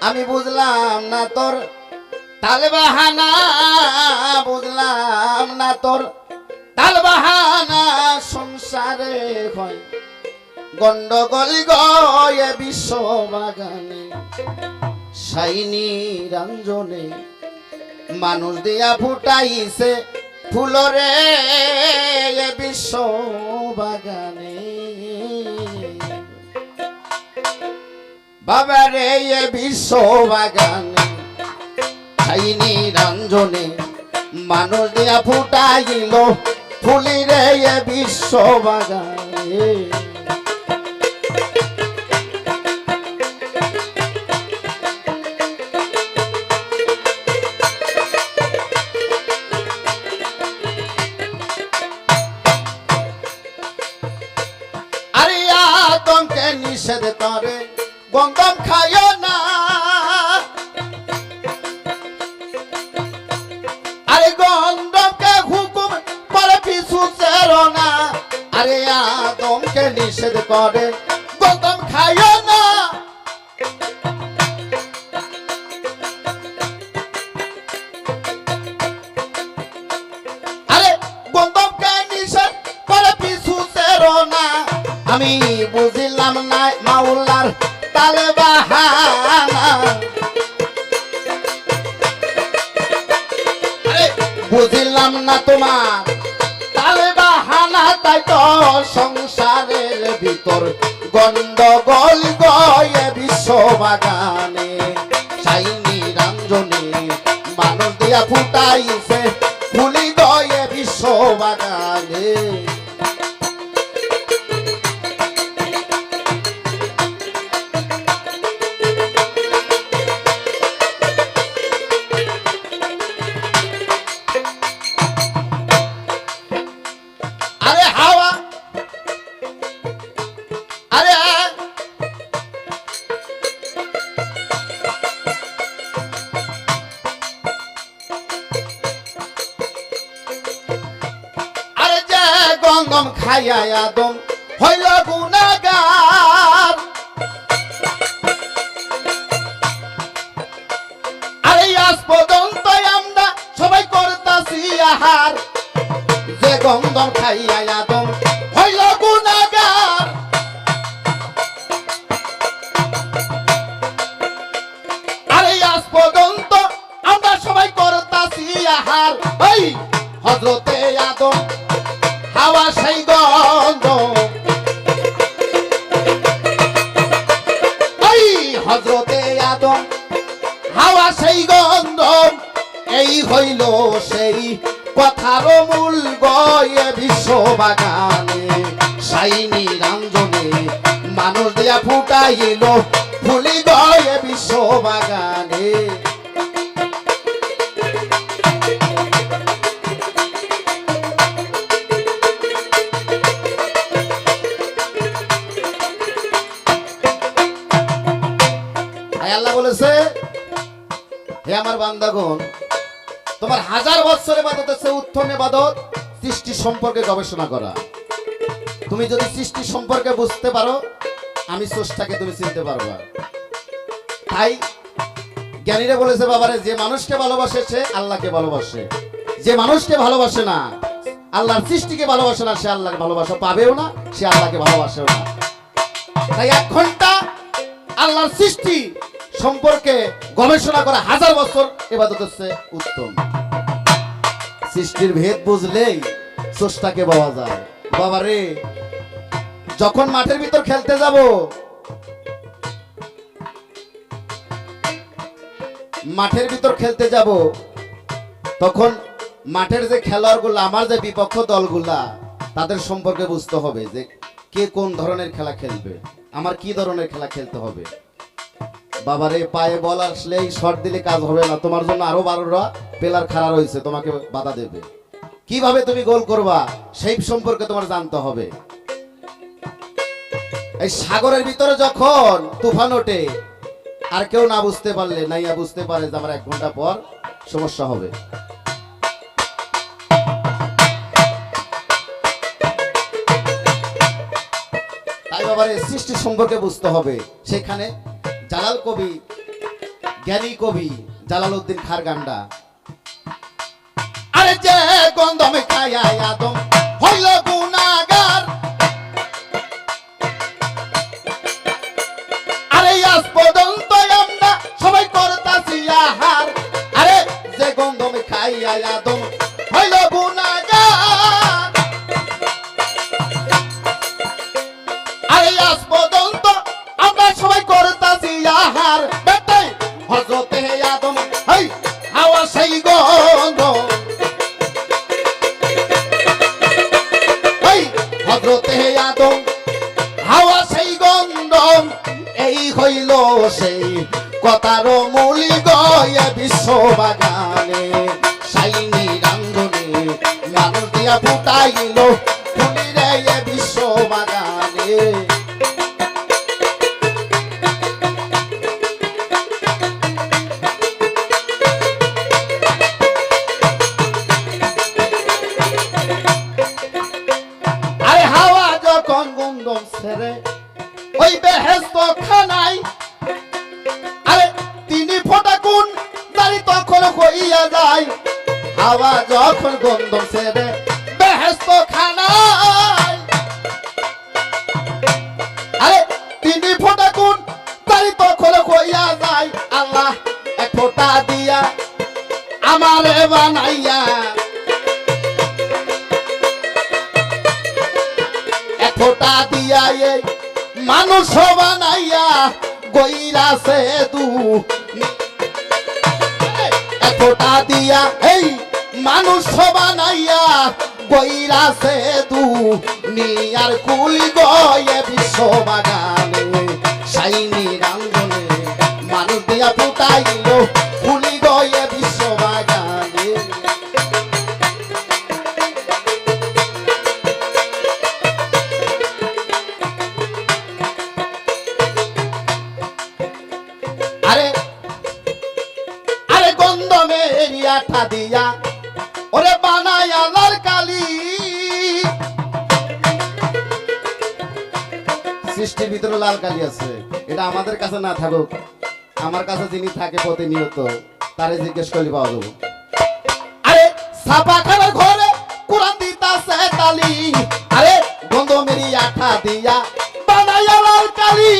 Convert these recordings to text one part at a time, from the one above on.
আমি বুঝলাম না তোর তাল বাহানা, বুঝলাম না তোর তাল বাহানা। সংসারে হয় গন্ডগোল গয়ে বিশ্ব বাগানে, শাইনি রঞ্জনে মানুষ দিয়া ফুটাইছে ফুলরে বিশ্ব বাগানে। বাবা রে বিশ্ব বাগানে, শাইনি রঞ্জনে মানুষ দিয়া ফুটাইল ফুলি রে বিশ্ব বাগানে। নিষেধ করে গঙ্গম খাইও না, আরে গঙ্গমকে হুকুম করে পিছু চেরো না। আরে আদমকে নিষেধ করে গঙ্গম খাইও না। আরে গঙ্গমকে নিষেধ করে পিছু চেরো না। আমি বুঝিলাম না মাওলার তাল বাহানা, বুঝিলাম না তোমার তাল বাহানা। তাই তো সংসারের ভিতর গন্ডগোল গয়ে বিশ্ব বাগানে, শাইনি রঞ্জনে মানুষ দিয়া ফুটাইছে ফুলি গয়ে বিশ্ব বাগানে। গঙ্গম খাইয়া আদম হইল গুনাহগার। আরে আজ পর্যন্ত আমরা সবাই করতাছি আহার, যে গঙ্গম খাইয়া আদম হইল গুনাহগার। আরে আজ পর্যন্ত আমরা সবাই করতাছি আহার। ওই হযরতে আদম হাওয়া সেই গন্ধ, এই হযরতে আদম হাওয়া সেই গন্ধ। এই হইল সেই কথার মূল গয়ে বিশ্ব বাগানে, শাইনি রঞ্জনে মানুষ দিয়া ফুটাইল ফুলি গয়ে বিশ্ব বাগানে। আল্লাহ বলেছে, হে আমার বান্দাগণ, তোমার 1000 বছর ইবাদত আছে উত্তম ইবাদত সৃষ্টি সম্পর্কে গবেষণা করা। তুমি যদি সৃষ্টি সম্পর্কে বুঝতে পারো, আমি স্রষ্টাকে তুমি চিনতে পারবা। তাই জ্ঞানীরা বলেছে, বাবারে, যে মানুষকে ভালোবাসে সে আল্লাহকে ভালোবাসে, যে মানুষকে ভালোবাসে না, আল্লাহর সৃষ্টিকে ভালোবাসে না, সে আল্লাহকে ভালোবাসা পাবেও না, সে আল্লাহকে ভালোবাসেও না। তাই 1 ঘন্টা আল্লাহর সৃষ্টি সম্পর্কে গবেষণা করা 1000 বছর ইবাদত হচ্ছে উত্তম। সৃষ্টির ভেদ বুঝলেই স্রষ্টাকে পাওয়া যায়। বাবারে, যখন মাঠের ভিতর খেলতে যাব, মাঠের ভিতর খেলতে যাব, তখন মাঠের যে খেলোয়াড়গুলো, আমার যে বিপক্ষ দলগুলা, তাদের সম্পর্কে বুঝতে হবে যে কে কোন ধরনের খেলা খেলবে, আমার কি ধরনের খেলা খেলতে হবে। বাবারে, পায়ে বল আসলেই শট দিলে কাজ হবে না, তোমার জন্য আরো 12টা প্লেয়ার খাড়া রয়েছে, তোমাকে বাধা দেবে। কিভাবে তুমি গোল করবা সেই সম্পর্কে তোমার জানতে হবে। এই সাগরের ভিতরে যখন তুফান ওঠে, আর কেউ না বুঝতে পারলে, নাইয়া বুঝতে পারে যে আমার 1 ঘন্টা পর সমস্যা হবে। তাই বাবারে, সৃষ্টি সম্পর্কে বুঝতে হবে। সেখানে জালাল কবি জ্ঞানী কবি জালালউদ্দিন খার গান্ডা। আরে যে গন্ধম খায়া আদম হইল গুনাহগার, আরে আজ পর্যন্ত আমরা সবাই করতাছি আহার। আরে যে গন্ধম খাইয়া আদম হইল গুনাহগার, আরে আজ পর্যন্ত আমরা সবাই করতাছি আহার। বেটাই হযরতে আদম হই হাওয়া সেই গন্ধ, হযরতে আদম হাওয়া সেই গন্ধ, এই হইল সেই কথার মূলি গয়ে বিশ্ব বাগানে সাইনি রাঙ্গনে মানুষ দিয়া ফুটাইল ফুলি রে বিশ্ব বাগানে। আরে হাওয়া যখন গন্ধম ছেড়ে ওই বেহেশত খানাই, আরে তিনি ফোটা কোন দাড়ি তখন হইয়া যায়। হাওয়া যখন গন্ধম ছেড়ে বেহেশত খানাই, আরে তিনি ফোটা কোন দাড়ি তখন হইয়া যায়। আল্লাহ এক ফোঁটা দিয়া আমারে বানাইয়া, এক ফোঁটা দিয়া এই মানুষ বানাইয়া গইরাছে দু, এক ফোঁটা দিয়া এই মানুষ বানাইয়া গইরাছে দু নিয়ার কুল গয়ে বিশ্ব বাগানে সাইনি রাঙ্গনে মানুষ দিয়া ফুটাইল ফুলি গয়ে বিশ্ব বাগানে। আরে আরে গন্ধমের আঠা দিয়া ওরে বানায় আলার কালি, সৃষ্টির ভিতরে লাল কালি আছে, এটা আমাদের কাছে না থাকুক, আমার কাছে যিনি থাকে প্রতিনিয়ত তারে জিজ্ঞেস করলে পাওয়া যাবে। আরে ছাপাখানার ঘরে কোরআন দিতাছে তালি, আরে গন্ধমের আঠা দিয়া বানায় আলার কালি।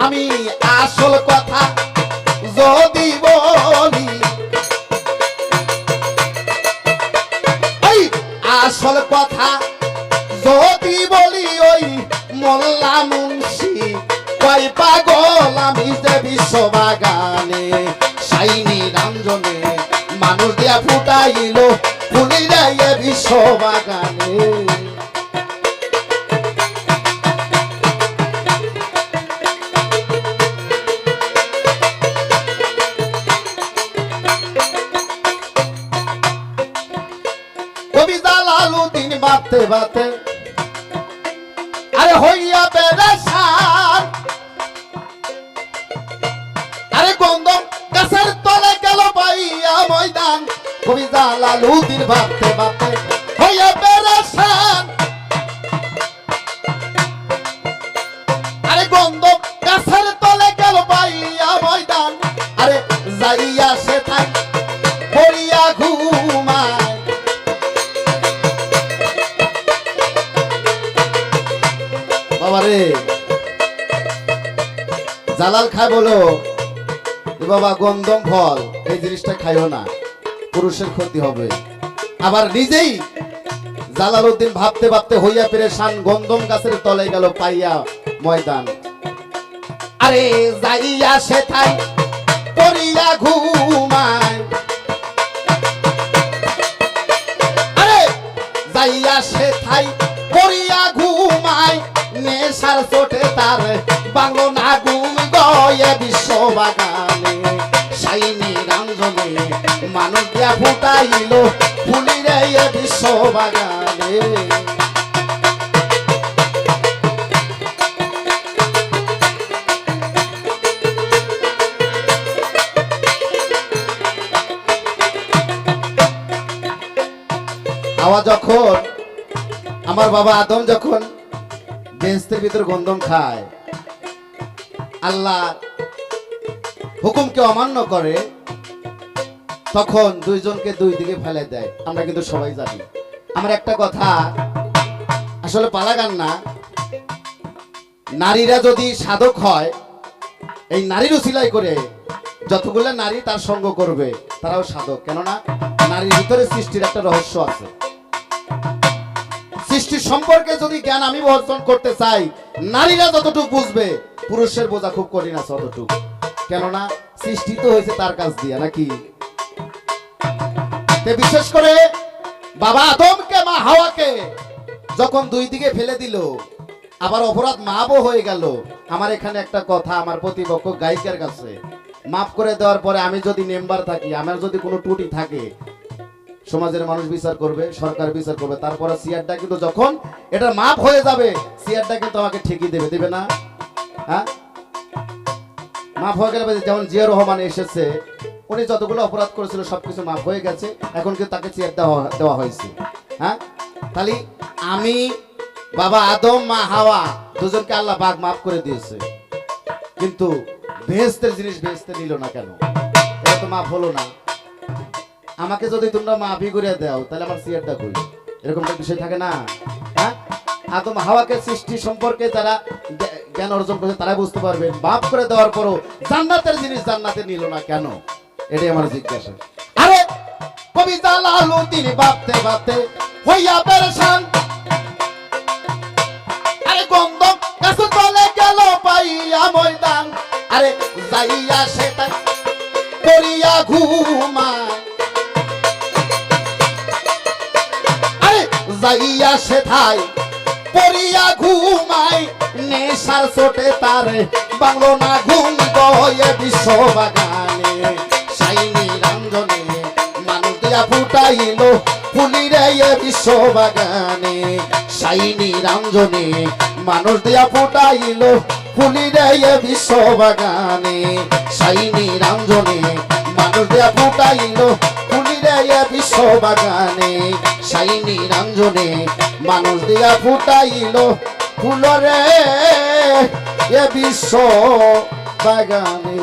আমি আসল কথা যদি বলি, আসল কথা যদি বলি ওই মোল্লা মুন্সি কয় পাগল আমি যে বিশ্ব বাগানে সাইনি রাঞ্জনে মানুষ দিয়া ফুটাইল ফুলি রে বিশ্ব বাগানে। কবি জালালউদ্দিন বাতে বাতে আরে হইয়া পেরেশান, আরে গন্ধম গাছের তলে গেল পাইয়া ময়দান। কবি জালালউদ্দিন বাতে বাতে হইয়া পেরেশান, আরে গন্ধম গাছের তলে গেল পাইয়া ময়দান। আরে যাইয়া সে থাক পড়িয়া ঘুমায়, বাবারে জালাল খায় বলো বাবা গন্ধম ফল এই জিনিসটা খাইও না, পুরুষের ক্ষতি হবে। আবার নিজেই জালালউদ্দিন ভাবতে ভাবতে হইয়া পেরেশান, গন্ধম গাছের তলে গেল পাইয়া ময়দান। আরে যাইয়া সে থাই পড়িয়া ঘুমায়, আরে যাইয়া সে থাই পড়িয়া ঘুমায়। নেশার চোটে তার বাংলো না ঘুম গয়ে বিশ্ব বাগানে সাইনি রাঞ্জনে মানুষ দিয়া ফুটাইল ফুলি রে বিশ্ব বাগানে। হাওয়া যখন আমার বাবা আদম যখন বেহেশতের ভিতর গন্ধম খায়, আল্লাহ হুকুমকে অমান্য করে, তখন দুইজনকে দুই দিকে ফেলে দেয়। আমরা কিন্তু সবাই জানি। আমার একটা কথা, আসলে পালাগান না, নারীরা যদি সাধক হয়, এই নারীর উছিলাই করে যতগুলো নারী তার সঙ্গ করবে তারাও সাধক। কেননা নারীর ভিতরে সৃষ্টির একটা রহস্য আছে। সৃষ্টির সম্পর্কে যদি জ্ঞান আমি অর্জন করতে চাই, নারীরা যতটুকু বুঝবে, পুরুষের বোঝা খুব কঠিন আছে অতটুকু। কেননা সৃষ্টি তো হয়েছে তার কাছ দিয়ে, নাকি? বিশেষ করে বাবা আদমকে মা হাওয়াকে যখন দুই দিকে ফেলে দিল, আবার অপরাধ মাপও হয়ে গেল। আমার এখানে একটা কথা আমার প্রতিপক্ষ গায়িকার কাছে, মাফ করে দেওয়ার পরে আমি যদি মেম্বার থাকি, আমার যদি কোনো ত্রুটি থাকে, সমাজের মানুষ বিচার করবে, সরকার বিচার করবে, তারপরে সিআরটা কিন্তু যখন এটা মাপ হয়ে যাবে, সিআরটা কিন্তু আমাকে ঠিকই দেবে, দেবে না? হ্যাঁ, মাফ হয়ে গেলে, যেমন জিয়া রহমান এসেছে, উনি যতগুলো অপরাধ করেছিল সবকিছু মাফ হয়ে গেছে, এখন কিন্তু তাকে চেয়ার দেওয়া হয়েছে। হ্যাঁ, তাহলে আমি, বাবা আদম, মা হাওয়া, দুজনকে আল্লাহ পাক মাফ করে দিয়েছে, কিন্তু বেহেশতের জিনিস বেহেশতে নিল না কেন? এটা তো মাফ হলো না। আমাকে যদি তোমরা মাফি করে দাও, তাহলে আমার চেয়ারটা কই? এরকম একটা বিষয় থাকে না? হ্যাঁ, আদম হাওয়াকে সৃষ্টি সম্পর্কে যারা জ্ঞান অর্জন করেছে তারা বুঝতে পারবেন, মাফ করে দেওয়ার পরও জান্নাতের জিনিস জান্নাতে নিল না কেন? এটাই আমার জিজ্ঞাসা। আরে কবিতা লালু তিনি ভাবতে ভাবতে হইয়া পেরেশান, আরে গন্ধম কাছে চলে গেল পাইয়া ময়দান, আরে যাইয়া সেটাই করিয়া ঘুমায়, আরে যাইয়া সেটাই পড়িয়া ঘুমায়, নেশার চোটে তারে বাংলো না ঘুম গয়ে বিশ্ব বাগানে, সাইনি রঞ্জনে মানুষ দিয়া ফুটাইল ফুলি রে বিশ্ব বাগানে, সাইনি রঞ্জনে মানুষ দিয়া ফুটাইল ফুলি রে বিশ্ব বাগানে, সাইনি রঞ্জনে মানুষ দিয়া ফুটাইল ফুলি রে বিশ্ব বাগানে, সাইনি রঞ্জনে মানুষ দিয়া ফুটাইল ফুল রে বিশ্ব বাগানে।